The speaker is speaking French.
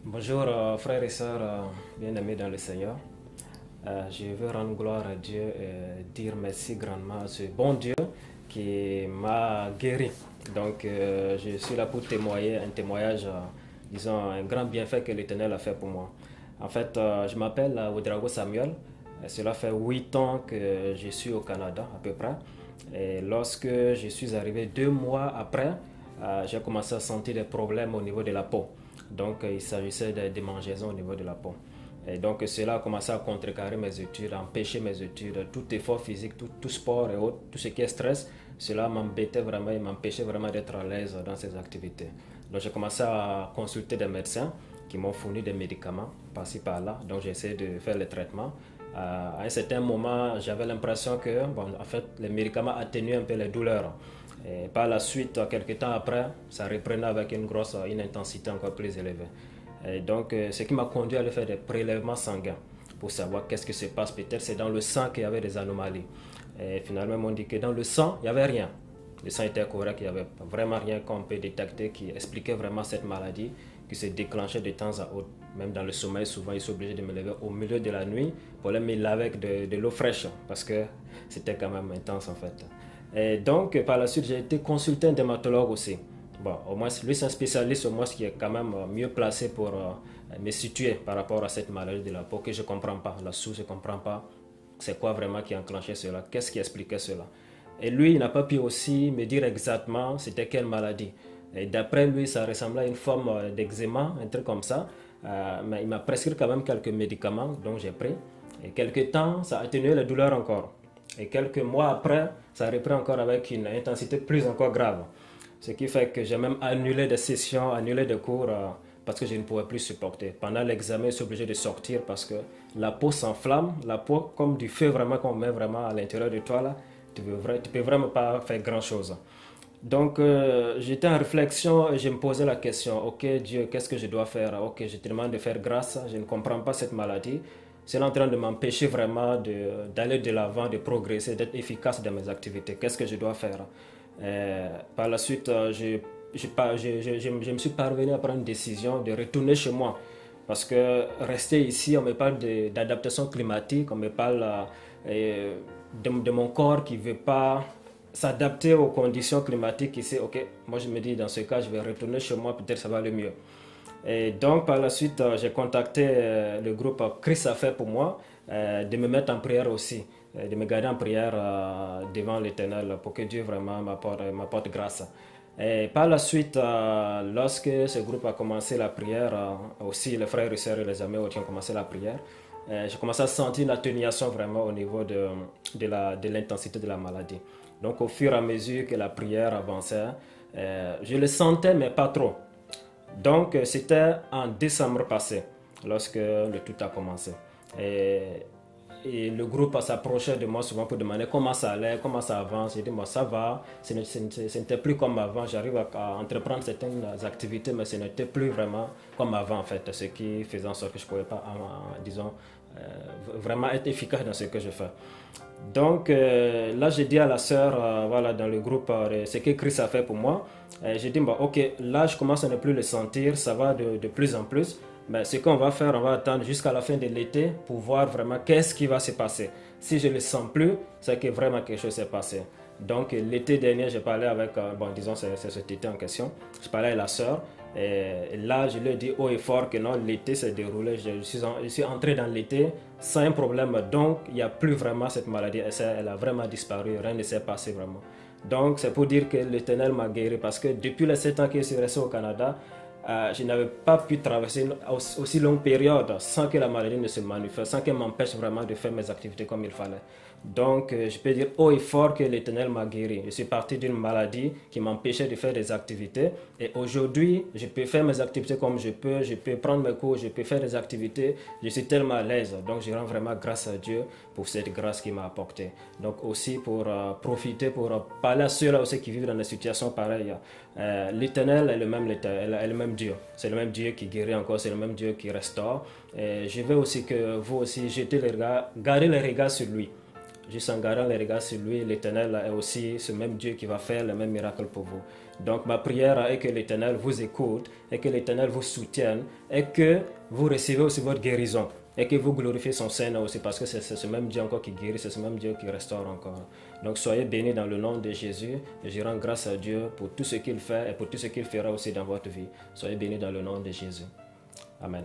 Bonjour frères et sœurs bien-aimés dans le Seigneur. Je veux rendre gloire à Dieu et dire merci grandement à ce bon Dieu qui m'a guéri. Donc je suis là pour témoigner un témoignage, disons un grand bienfait que l'Éternel a fait pour moi. En fait, je m'appelle Ouedraogo Samuel. Cela fait 8 ans que je suis au Canada à peu près. Et lorsque je suis arrivé 2 mois après, j'ai commencé à sentir des problèmes au niveau de la peau. Donc, il s'agissait de démangeaisons au niveau de la peau. Et donc, cela a commencé à contrecarrer mes études, à empêcher mes études, tout effort physique, tout sport et autres, tout ce qui est stress. Cela m'embêtait vraiment et m'empêchait vraiment d'être à l'aise dans ces activités. Donc, j'ai commencé à consulter des médecins qui m'ont fourni des médicaments par-ci par-là. Donc, j'ai essayé de faire les traitements. À un certain moment, j'avais l'impression que, bon, en fait, les médicaments atténuaient un peu les douleurs. Et par la suite, quelques temps après, ça reprenait avec une intensité encore plus élevée. Et donc, ce qui m'a conduit à aller faire des prélèvements sanguins pour savoir qu'est-ce qui se passe. Peut-être c'est dans le sang qu'il y avait des anomalies. Et finalement, ils m'ont dit que dans le sang, il n'y avait rien. Le sang était correct, il n'y avait vraiment rien qu'on peut détecter qui expliquait vraiment cette maladie qui se déclenchait de temps à autre. Même dans le sommeil, souvent, ils sont obligés de me lever au milieu de la nuit pour aller me laver avec de l'eau fraîche parce que c'était quand même intense en fait. Et donc, par la suite, j'ai été consulter un dermatologue aussi. Bon, au moins, lui, c'est un spécialiste, au moins, qui est quand même mieux placé pour me situer par rapport à cette maladie de la peau que je ne comprends pas. La source, je ne comprends pas. C'est quoi vraiment qui a enclenché cela? Qu'est-ce qui expliquait cela? Et lui, il n'a pas pu aussi me dire exactement c'était quelle maladie. Et d'après lui, ça ressemblait à une forme d'eczéma, un truc comme ça. Mais il m'a prescrit quand même quelques médicaments, dont j'ai pris. Et quelques temps, ça a atténué la douleur encore. Et quelques mois après, ça a repris encore avec une intensité plus encore grave. Ce qui fait que j'ai même annulé des sessions, annulé des cours parce que je ne pouvais plus supporter. Pendant l'examen, je suis obligé de sortir parce que la peau s'enflamme, la peau comme du feu vraiment qu'on met vraiment à l'intérieur de toi là, tu ne peux vraiment pas faire grand chose. Donc j'étais en réflexion et je me posais la question, ok Dieu, qu'est-ce que je dois faire? Ok, je te demande de faire grâce, je ne comprends pas cette maladie. C'est en train de m'empêcher vraiment d'aller de l'avant, de progresser, d'être efficace dans mes activités. Qu'est-ce que je dois faire? Par la suite, je me suis parvenu à prendre une décision de retourner chez moi. Parce que rester ici, on me parle d'adaptation climatique, on me parle de mon corps qui ne veut pas s'adapter aux conditions climatiques ici. Ok, moi je me dis dans ce cas, je vais retourner chez moi, peut-être ça va aller mieux. Et donc par la suite, j'ai contacté le groupe Christ a fait pour moi de me mettre en prière aussi, de me garder en prière devant l'Éternel pour que Dieu vraiment m'apporte grâce. Et par la suite, lorsque ce groupe a commencé la prière, aussi les frères et sœurs et les amis ont commencé la prière, j'ai commencé à sentir une atténuation vraiment au niveau de l'intensité de la maladie. Donc au fur et à mesure que la prière avançait, je le sentais mais pas trop. Donc, c'était en décembre passé, lorsque le tout a commencé. Et, et le groupe s'approchait de moi souvent pour demander comment ça allait, comment ça avance. J'ai dit, moi, ça va, ce n'était plus comme avant. J'arrive à entreprendre certaines activités, mais ce n'était plus vraiment comme avant, en fait. Ce qui faisait en sorte que je ne pouvais pas, disons, vraiment être efficace dans ce que je fais. Donc là, j'ai dit à la sœur, voilà, dans le groupe, ce que Chris a fait pour moi. J'ai dit, bah, ok, là, je commence à ne plus le sentir, ça va de plus en plus. Mais ce qu'on va faire, on va attendre jusqu'à la fin de l'été pour voir vraiment qu'est-ce qui va se passer. Si je ne le sens plus, c'est que vraiment quelque chose s'est passé. Donc l'été dernier, j'ai parlé avec, bon, disons, c'est cet été en question, je parlais à la sœur. Et là, je lui ai dit haut et fort que non, l'été s'est déroulé. Je suis entré dans l'été sans un problème. Donc, il n'y a plus vraiment cette maladie. Elle a vraiment disparu. Rien ne s'est passé vraiment. Donc, c'est pour dire que l'Éternel m'a guéri parce que depuis les 7 ans que je suis resté au Canada, je n'avais pas pu traverser une aussi longue période sans que la maladie ne se manifeste, sans qu'elle m'empêche vraiment de faire mes activités comme il fallait. Donc, je peux dire haut et fort que l'Éternel m'a guéri. Je suis parti d'une maladie qui m'empêchait de faire des activités. Et aujourd'hui, je peux faire mes activités comme je peux prendre mes cours, je peux faire des activités. Je suis tellement à l'aise. Donc, je rends vraiment grâce à Dieu pour cette grâce qu'il m'a apportée. Donc, aussi pour profiter, pour parler à ceux-là aussi qui vivent dans des situations pareilles. L'Éternel est le même Dieu. C'est le même Dieu qui guérit encore, c'est le même Dieu qui restaure. Et je veux aussi que vous aussi jetez les regards, gardez les regards sur lui. juste en gardant les regards sur lui, l'Éternel est aussi ce même Dieu qui va faire le même miracle pour vous. Donc ma prière est que l'Éternel vous écoute et que l'Éternel vous soutienne et que vous recevez aussi votre guérison et que vous glorifiez son Seigneur aussi parce que c'est ce même Dieu encore qui guérit, c'est ce même Dieu qui restaure encore. Donc soyez bénis dans le nom de Jésus et je rends grâce à Dieu pour tout ce qu'il fait et pour tout ce qu'il fera aussi dans votre vie. Soyez bénis dans le nom de Jésus. Amen.